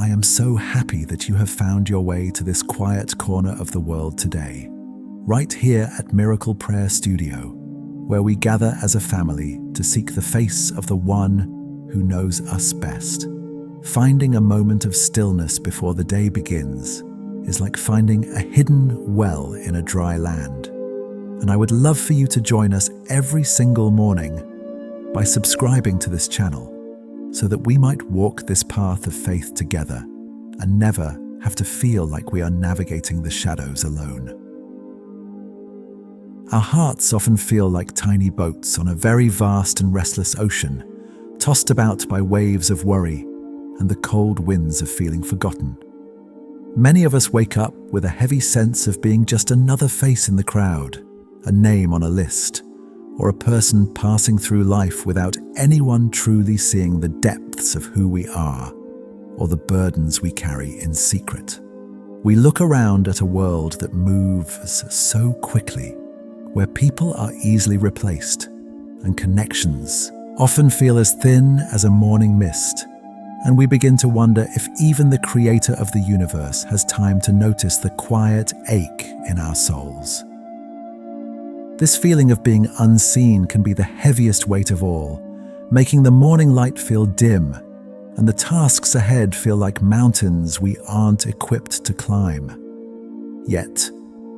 I am so happy that you have found your way to this quiet corner of the world today, right here at Miracle Prayer Studio, where we gather as a family to seek the face of the one who knows us best. Finding a moment of stillness before the day begins is like finding a hidden well in a dry land. And I would love for you to join us every single morning by subscribing to this channel so that we might walk this path of faith together and never have to feel like we are navigating the shadows alone. Our hearts often feel like tiny boats on a very vast and restless ocean, tossed about by waves of worry and the cold winds of feeling forgotten. Many of us wake up with a heavy sense of being just another face in the crowd, a name on a list, or a person passing through life without anyone truly seeing the depths of who we are or the burdens we carry in secret. We look around at a world that moves so quickly, where people are easily replaced and connections often feel as thin as a morning mist, and we begin to wonder if even the creator of the universe has time to notice the quiet ache in our souls. This feeling of being unseen can be the heaviest weight of all, making the morning light feel dim and the tasks ahead feel like mountains we aren't equipped to climb. Yet,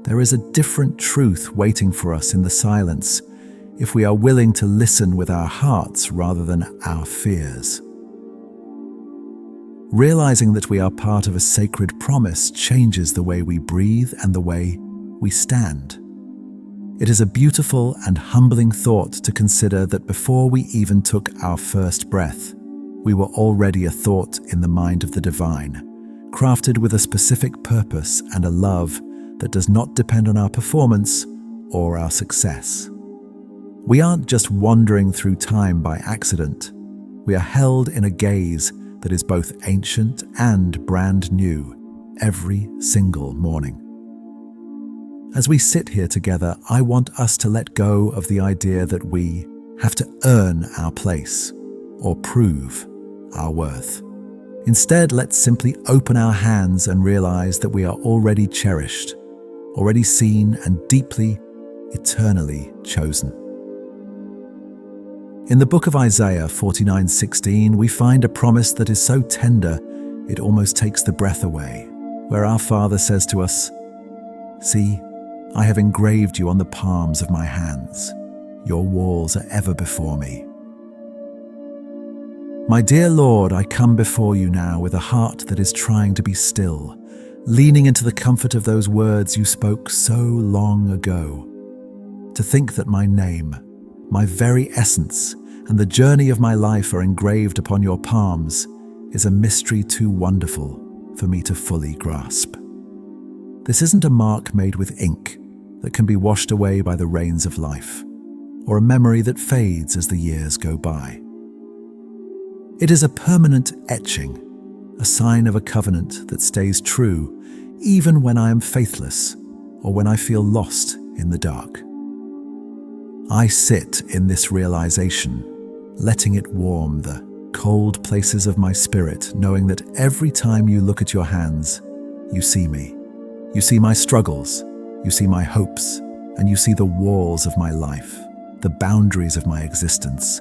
there is a different truth waiting for us in the silence if we are willing to listen with our hearts rather than our fears. Realizing that we are part of a sacred promise changes the way we breathe and the way we stand. It is a beautiful and humbling thought to consider that before we even took our first breath, we were already a thought in the mind of the divine, crafted with a specific purpose and a love that does not depend on our performance or our success. We aren't just wandering through time by accident. We are held in a gaze that is both ancient and brand new every single morning. As we sit here together, I want us to let go of the idea that we have to earn our place or prove our worth. Instead, let's simply open our hands and realize that we are already cherished, already seen, and deeply, eternally chosen. In the book of Isaiah 49:16, we find a promise that is so tender it almost takes the breath away, where our Father says to us, "See, I have engraved you on the palms of my hands. Your walls are ever before me." My dear Lord, I come before you now with a heart that is trying to be still, leaning into the comfort of those words you spoke so long ago. To think that my name, my very essence, and the journey of my life are engraved upon your palms is a mystery too wonderful for me to fully grasp. This isn't a mark made with ink that can be washed away by the rains of life, or a memory that fades as the years go by. It is a permanent etching, a sign of a covenant that stays true even when I am faithless or when I feel lost in the dark. I sit in this realization, letting it warm the cold places of my spirit, knowing that every time you look at your hands, you see me. You see my struggles, you see my hopes, and you see the walls of my life, the boundaries of my existence,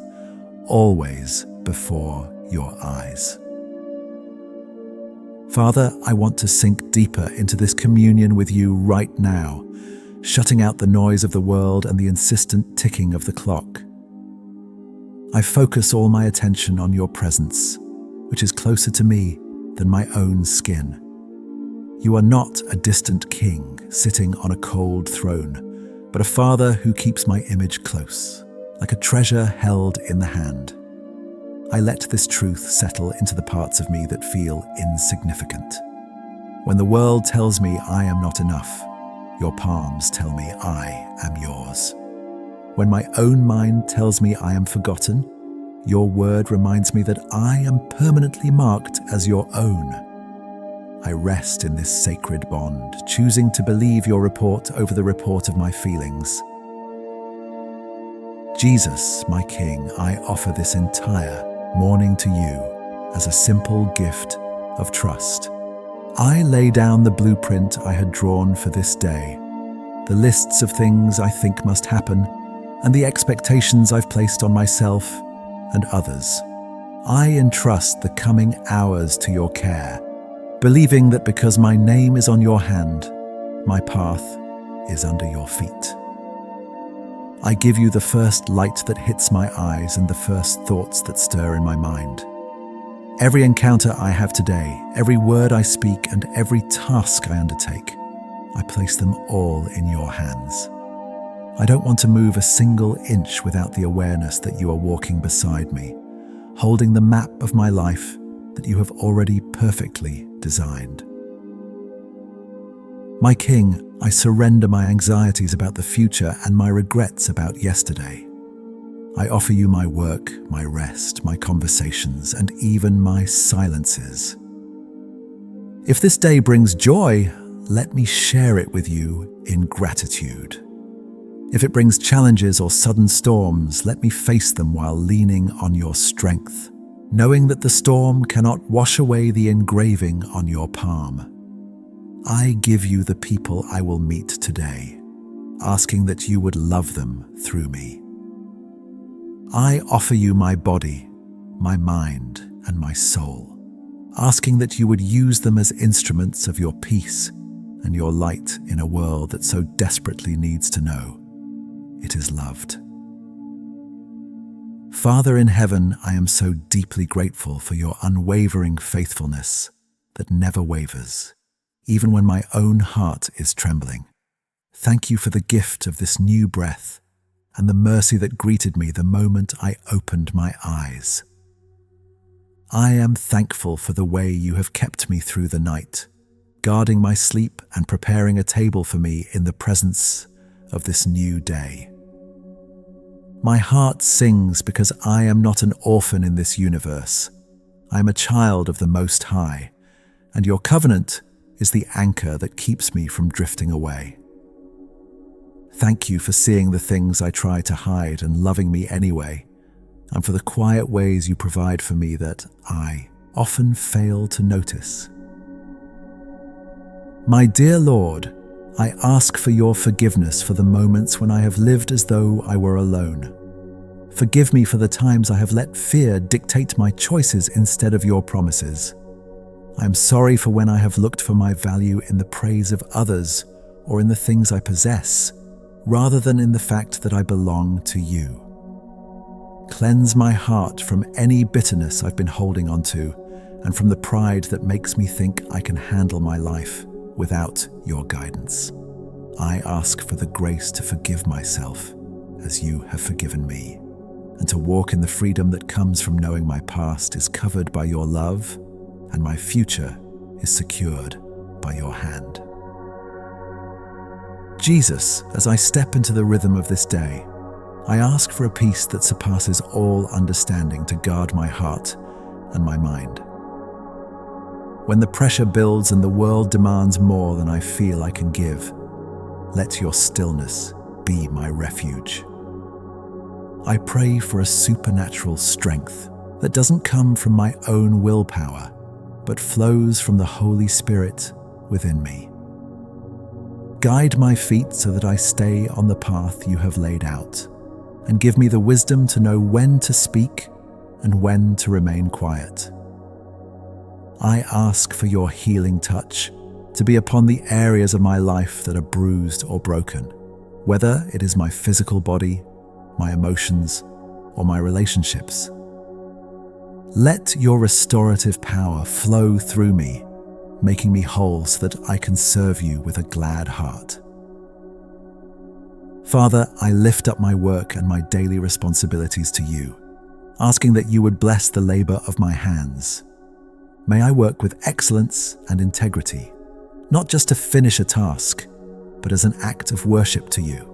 always before your eyes. Father, I want to sink deeper into this communion with you right now, shutting out the noise of the world and the insistent ticking of the clock. I focus all my attention on your presence, which is closer to me than my own skin. You are not a distant king sitting on a cold throne, but a Father who keeps my image close, like a treasure held in the hand. I let this truth settle into the parts of me that feel insignificant. When the world tells me I am not enough, your palms tell me I am yours. When my own mind tells me I am forgotten, your word reminds me that I am permanently marked as your own. I rest in this sacred bond, choosing to believe your report over the report of my feelings. Jesus, my King, I offer this entire morning to you as a simple gift of trust. I lay down the blueprint I had drawn for this day, the lists of things I think must happen, and the expectations I've placed on myself and others. I entrust the coming hours to your care, believing that because my name is on your hand, my path is under your feet. I give you the first light that hits my eyes and the first thoughts that stir in my mind. Every encounter I have today, every word I speak, and every task I undertake, I place them all in your hands. I don't want to move a single inch without the awareness that you are walking beside me, holding the map of my life that you have already perfectly designed. My King, I surrender my anxieties about the future and my regrets about yesterday. I offer you my work, my rest, my conversations, and even my silences. If this day brings joy, let me share it with you in gratitude. If it brings challenges or sudden storms, let me face them while leaning on your strength, knowing that the storm cannot wash away the engraving on your palm. I give you the people I will meet today, asking that you would love them through me. I offer you my body, my mind, and my soul, asking that you would use them as instruments of your peace and your light in a world that so desperately needs to know it is loved. Father in heaven, I am so deeply grateful for your unwavering faithfulness that never wavers, even when my own heart is trembling. Thank you for the gift of this new breath and the mercy that greeted me the moment I opened my eyes. I am thankful for the way you have kept me through the night, guarding my sleep and preparing a table for me in the presence of this new day. My heart sings because I am not an orphan in this universe. I am a child of the Most High, and your covenant is the anchor that keeps me from drifting away. Thank you for seeing the things I try to hide and loving me anyway, and for the quiet ways you provide for me that I often fail to notice. My dear Lord, I ask for your forgiveness for the moments when I have lived as though I were alone. Forgive me for the times I have let fear dictate my choices instead of your promises. I am sorry for when I have looked for my value in the praise of others or in the things I possess, rather than in the fact that I belong to you. Cleanse my heart from any bitterness I've been holding onto and from the pride that makes me think I can handle my life without your guidance. I ask for the grace to forgive myself as you have forgiven me, and to walk in the freedom that comes from knowing my past is covered by your love and my future is secured by your hand. Jesus, as I step into the rhythm of this day, I ask for a peace that surpasses all understanding to guard my heart and my mind. When the pressure builds and the world demands more than I feel I can give, let your stillness be my refuge. I pray for a supernatural strength that doesn't come from my own willpower, but flows from the Holy Spirit within me. Guide my feet so that I stay on the path you have laid out, and give me the wisdom to know when to speak and when to remain quiet. I ask for your healing touch to be upon the areas of my life that are bruised or broken, whether it is my physical body, my emotions, or my relationships. Let your restorative power flow through me, making me whole so that I can serve you with a glad heart. Father, I lift up my work and my daily responsibilities to you, asking that you would bless the labor of my hands. May I work with excellence and integrity, not just to finish a task, but as an act of worship to you.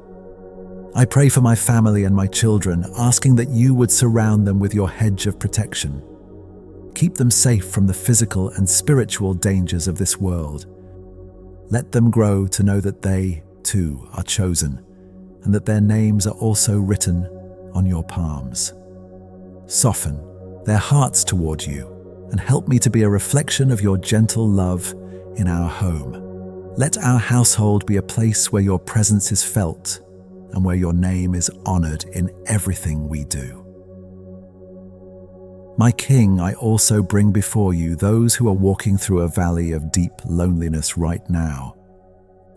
I pray for my family and my children, asking that you would surround them with your hedge of protection. Keep them safe from the physical and spiritual dangers of this world. Let them grow to know that they, too, are chosen, and that their names are also written on your palms. Soften their hearts toward you, and help me to be a reflection of your gentle love in our home. Let our household be a place where your presence is felt and where your name is honored in everything we do. My King, I also bring before you those who are walking through a valley of deep loneliness right now.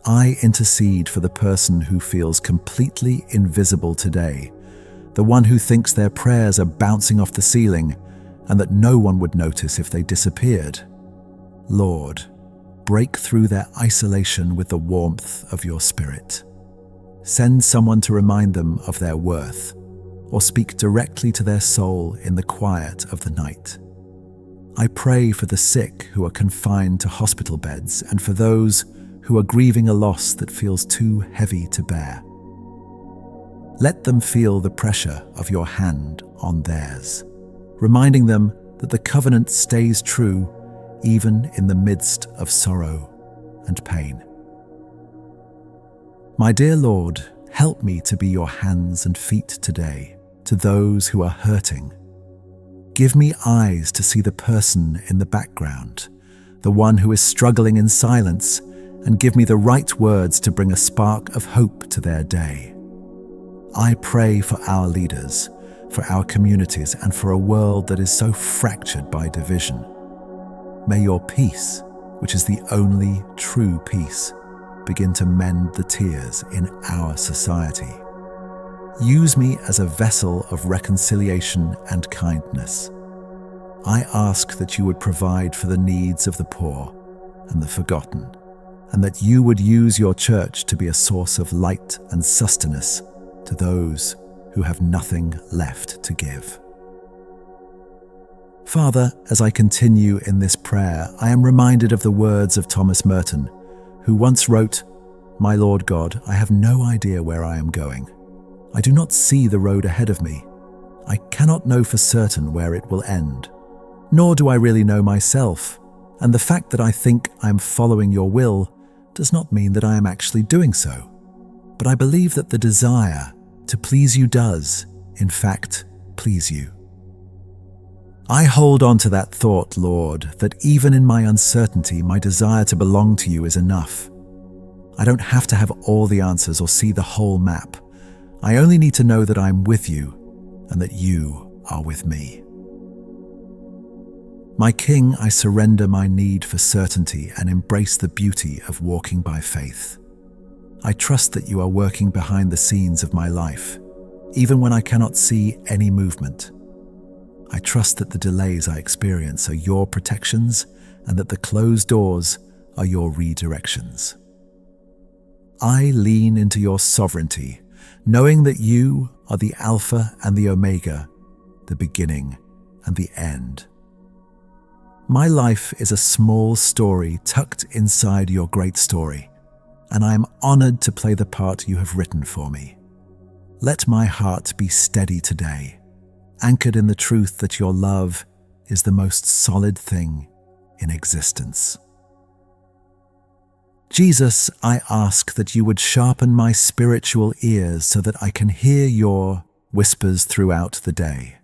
I intercede for the person who feels completely invisible today, the one who thinks their prayers are bouncing off the ceiling and that no one would notice if they disappeared. Lord, break through their isolation with the warmth of your Spirit. Send someone to remind them of their worth, or speak directly to their soul in the quiet of the night. I pray for the sick who are confined to hospital beds and for those who are grieving a loss that feels too heavy to bear. Let them feel the pressure of your hand on theirs, reminding them that the covenant stays true even in the midst of sorrow and pain. My dear Lord, help me to be your hands and feet today to those who are hurting. Give me eyes to see the person in the background, the one who is struggling in silence, and give me the right words to bring a spark of hope to their day. I pray for our leaders, for our communities, and for a world that is so fractured by division. May your peace, which is the only true peace, begin to mend the tears in our society. Use me as a vessel of reconciliation and kindness. I ask that you would provide for the needs of the poor and the forgotten, and that you would use your church to be a source of light and sustenance to those who have nothing left to give. Father, as I continue in this prayer, I am reminded of the words of Thomas Merton, who once wrote, "My Lord God, I have no idea where I am going. I do not see the road ahead of me. I cannot know for certain where it will end. Nor do I really know myself, and the fact that I think I am following your will does not mean that I am actually doing so. But I believe that the desire to please you does, in fact, please you." I hold on to that thought, Lord, that even in my uncertainty, my desire to belong to you is enough. I don't have to have all the answers or see the whole map. I only need to know that I'm with you and that you are with me. My King, I surrender my need for certainty and embrace the beauty of walking by faith. I trust that you are working behind the scenes of my life, even when I cannot see any movement. I trust that the delays I experience are your protections and that the closed doors are your redirections. I lean into your sovereignty, knowing that you are the Alpha and the Omega, the beginning and the end. My life is a small story tucked inside your great story, and I am honored to play the part you have written for me. Let my heart be steady today, anchored in the truth that your love is the most solid thing in existence. Jesus, I ask that you would sharpen my spiritual ears so that I can hear your whispers throughout the day.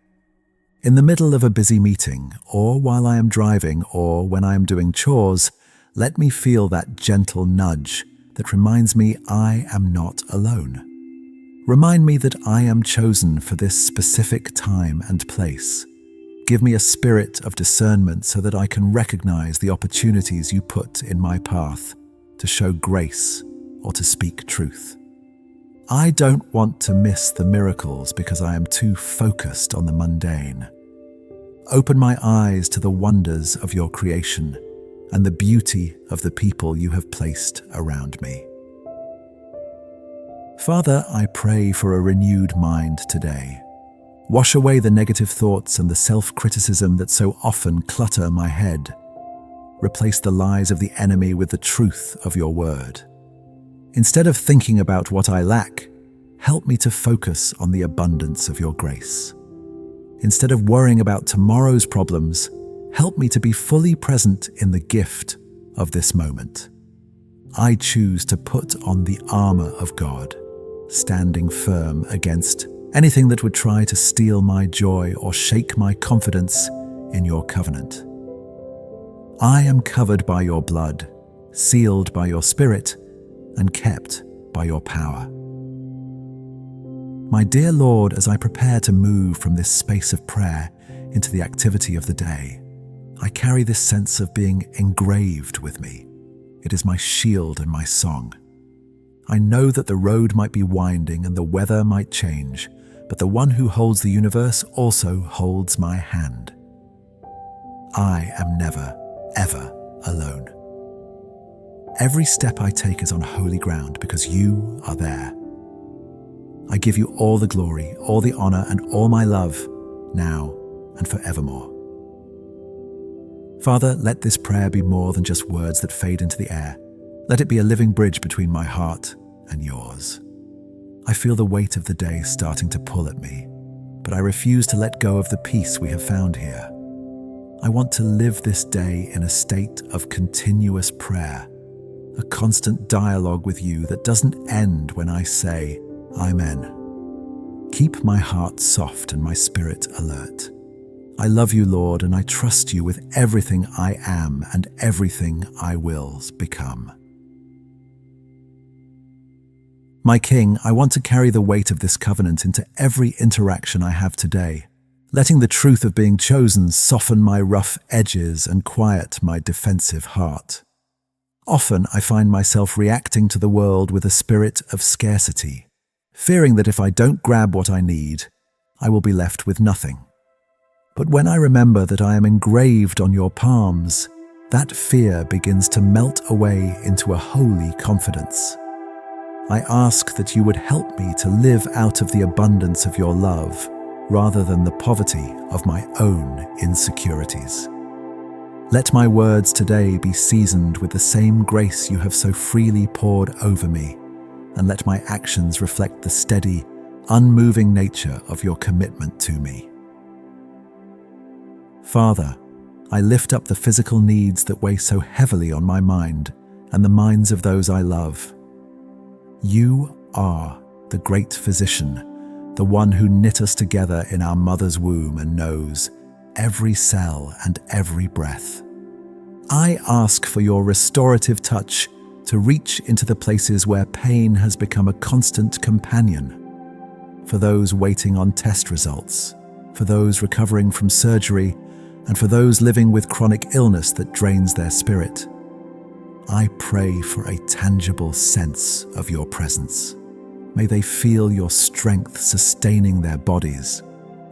In the middle of a busy meeting, or while I am driving, or when I am doing chores, let me feel that gentle nudge that reminds me I am not alone. Remind me that I am chosen for this specific time and place. Give me a spirit of discernment so that I can recognize the opportunities you put in my path to show grace or to speak truth. I don't want to miss the miracles because I am too focused on the mundane. Open my eyes to the wonders of your creation and the beauty of the people you have placed around me. Father, I pray for a renewed mind today. Wash away the negative thoughts and the self-criticism that so often clutter my head. Replace the lies of the enemy with the truth of your word. Instead of thinking about what I lack, help me to focus on the abundance of your grace. Instead of worrying about tomorrow's problems, help me to be fully present in the gift of this moment. I choose to put on the armor of God, standing firm against anything that would try to steal my joy or shake my confidence in your covenant. I am covered by your blood, sealed by your spirit, and kept by your power. My dear Lord, as I prepare to move from this space of prayer into the activity of the day, I carry this sense of being engraved with me. It is my shield and my song. I know that the road might be winding and the weather might change, but the one who holds the universe also holds my hand. I am never, ever alone. Every step I take is on holy ground because you are there. I give you all the glory, all the honor, and all my love, now and forevermore. Father, let this prayer be more than just words that fade into the air. Let it be a living bridge between my heart and yours. I feel the weight of the day starting to pull at me, but I refuse to let go of the peace we have found here. I want to live this day in a state of continuous prayer, a constant dialogue with you that doesn't end when I say, Amen. Keep my heart soft and my spirit alert. I love you, Lord, and I trust you with everything I am and everything I will become. My King, I want to carry the weight of this covenant into every interaction I have today, letting the truth of being chosen soften my rough edges and quiet my defensive heart. Often I find myself reacting to the world with a spirit of scarcity, fearing that if I don't grab what I need, I will be left with nothing. But when I remember that I am engraved on your palms, that fear begins to melt away into a holy confidence. I ask that you would help me to live out of the abundance of your love, rather than the poverty of my own insecurities. Let my words today be seasoned with the same grace you have so freely poured over me, and let my actions reflect the steady, unmoving nature of your commitment to me. Father, I lift up the physical needs that weigh so heavily on my mind and the minds of those I love. You are the great physician, the one who knit us together in our mother's womb and knows every cell and every breath. I ask for your restorative touch to reach into the places where pain has become a constant companion. For those waiting on test results, for those recovering from surgery, and for those living with chronic illness that drains their spirit, I pray for a tangible sense of your presence. May they feel your strength sustaining their bodies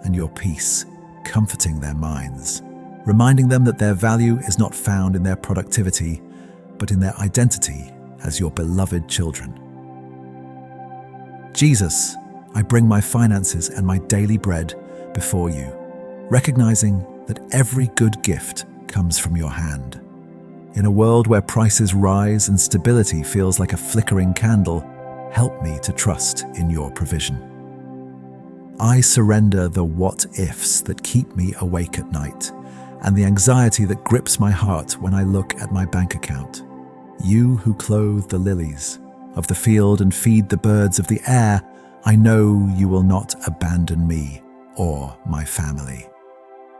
and your peace comforting their minds, reminding them that their value is not found in their productivity, but in their identity as your beloved children. Jesus, I bring my finances and my daily bread before you, recognizing that every good gift comes from your hand. In a world where prices rise and stability feels like a flickering candle, help me to trust in your provision. I surrender the what-ifs that keep me awake at night and the anxiety that grips my heart when I look at my bank account. You who clothe the lilies of the field and feed the birds of the air, I know you will not abandon me or my family.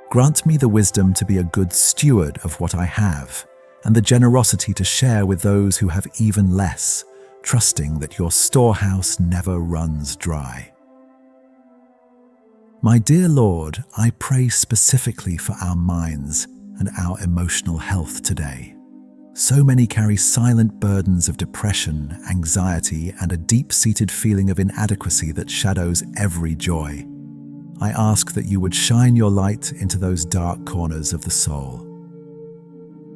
Grant me the wisdom to be a good steward of what I have, and the generosity to share with those who have even less, trusting that your storehouse never runs dry. My dear Lord, I pray specifically for our minds and our emotional health today. So many carry silent burdens of depression, anxiety, and a deep-seated feeling of inadequacy that shadows every joy. I ask that you would shine your light into those dark corners of the soul.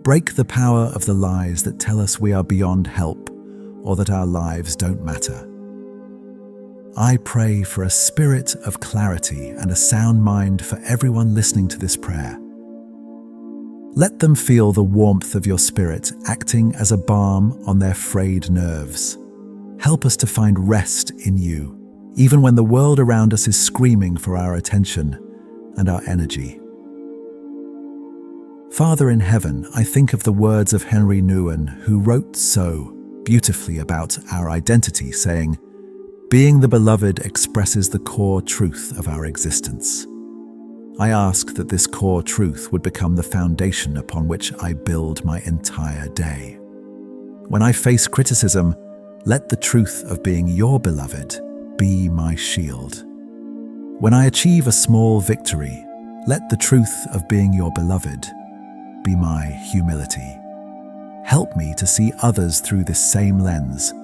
Break the power of the lies that tell us we are beyond help or that our lives don't matter. I pray for a spirit of clarity and a sound mind for everyone listening to this prayer. Let them feel the warmth of your spirit acting as a balm on their frayed nerves. Help us to find rest in you, even when the world around us is screaming for our attention and our energy. Father in heaven, I think of the words of Henry Nouwen, who wrote so beautifully about our identity, saying, "Being the beloved expresses the core truth of our existence." I ask that this core truth would become the foundation upon which I build my entire day. When I face criticism, let the truth of being your beloved be my shield. When I achieve a small victory, let the truth of being your beloved be my humility. Help me to see others through this same lens,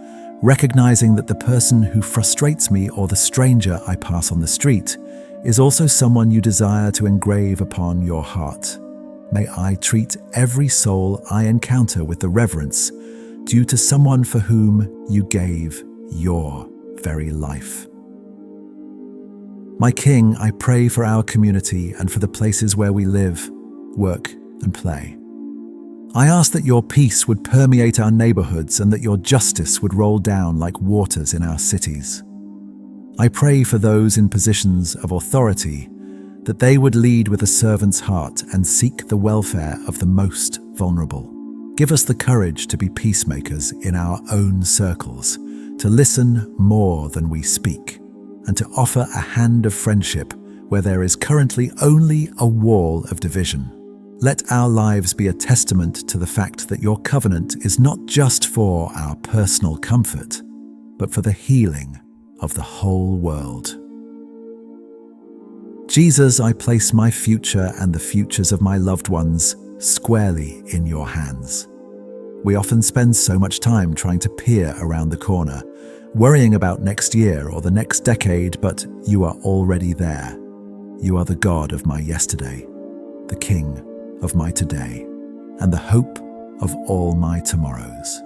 recognizing that the person who frustrates me or the stranger I pass on the street is also someone you desire to engrave upon your heart. May I treat every soul I encounter with the reverence due to someone for whom you gave your very life. My King, I pray for our community and for the places where we live, work, and play. I ask that your peace would permeate our neighborhoods and that your justice would roll down like waters in our cities. I pray for those in positions of authority, that they would lead with a servant's heart and seek the welfare of the most vulnerable. Give us the courage to be peacemakers in our own circles, to listen more than we speak, and to offer a hand of friendship where there is currently only a wall of division. Let our lives be a testament to the fact that your covenant is not just for our personal comfort, but for the healing of the whole world. Jesus, I place my future and the futures of my loved ones squarely in your hands. We often spend so much time trying to peer around the corner, worrying about next year or the next decade, but you are already there. You are the God of my yesterday, the King of my today, and the hope of all my tomorrows.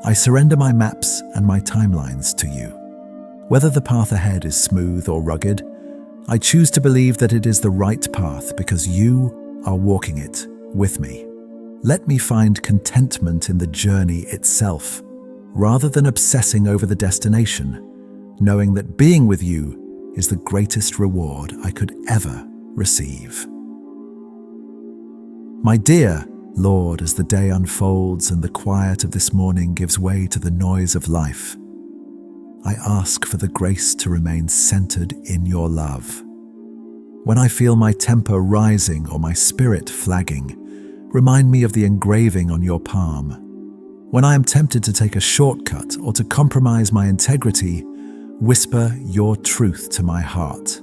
I surrender my maps and my timelines to you. Whether the path ahead is smooth or rugged, I choose to believe that it is the right path because you are walking it with me. Let me find contentment in the journey itself, rather than obsessing over the destination, knowing that being with you is the greatest reward I could ever receive. My dear Lord, as the day unfolds and the quiet of this morning gives way to the noise of life, I ask for the grace to remain centered in your love. When I feel my temper rising or my spirit flagging, remind me of the engraving on your palm. When I am tempted to take a shortcut or to compromise my integrity, whisper your truth to my heart.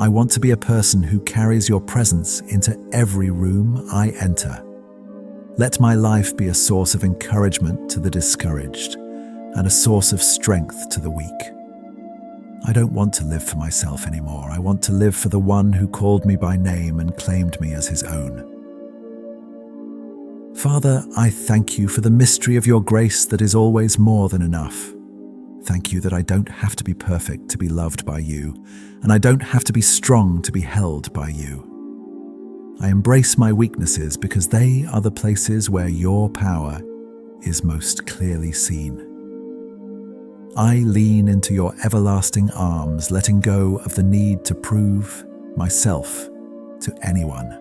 I want to be a person who carries your presence into every room I enter. Let my life be a source of encouragement to the discouraged and a source of strength to the weak. I don't want to live for myself anymore. I want to live for the one who called me by name and claimed me as his own. Father, I thank you for the mystery of your grace that is always more than enough. Thank you that I don't have to be perfect to be loved by you, and I don't have to be strong to be held by you. I embrace my weaknesses because they are the places where your power is most clearly seen. I lean into your everlasting arms, letting go of the need to prove myself to anyone.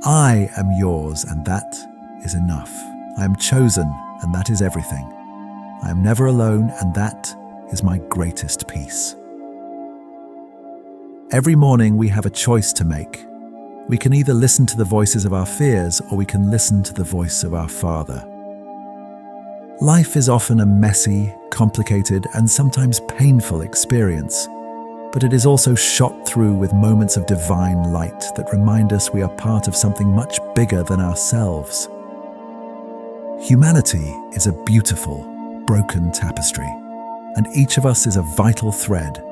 I am yours, and that is enough. I am chosen, and that is everything. I am never alone, and that is my greatest peace. Every morning we have a choice to make. We can either listen to the voices of our fears, or we can listen to the voice of our Father. Life is often a messy, complicated, and sometimes painful experience, but it is also shot through with moments of divine light that remind us we are part of something much bigger than ourselves. Humanity is a beautiful, broken tapestry, and each of us is a vital thread,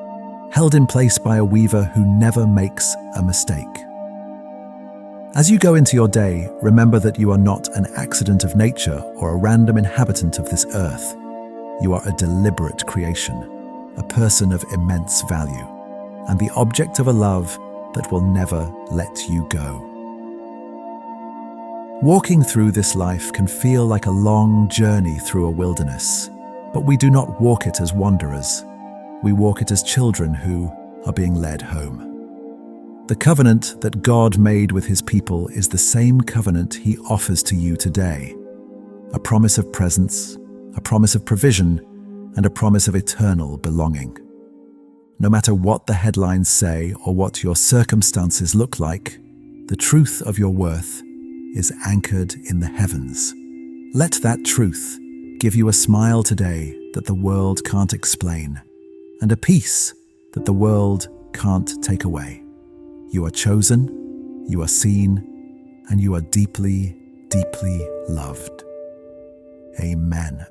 held in place by a weaver who never makes a mistake. As you go into your day, remember that you are not an accident of nature or a random inhabitant of this earth. You are a deliberate creation, a person of immense value, and the object of a love that will never let you go. Walking through this life can feel like a long journey through a wilderness, but we do not walk it as wanderers. We walk it as children who are being led home. The covenant that God made with his people is the same covenant he offers to you today. A promise of presence, a promise of provision, and a promise of eternal belonging. No matter what the headlines say or what your circumstances look like, the truth of your worth is anchored in the heavens. Let that truth give you a smile today that the world can't explain, and a peace that the world can't take away. You are chosen, you are seen, and you are deeply, deeply loved. Amen.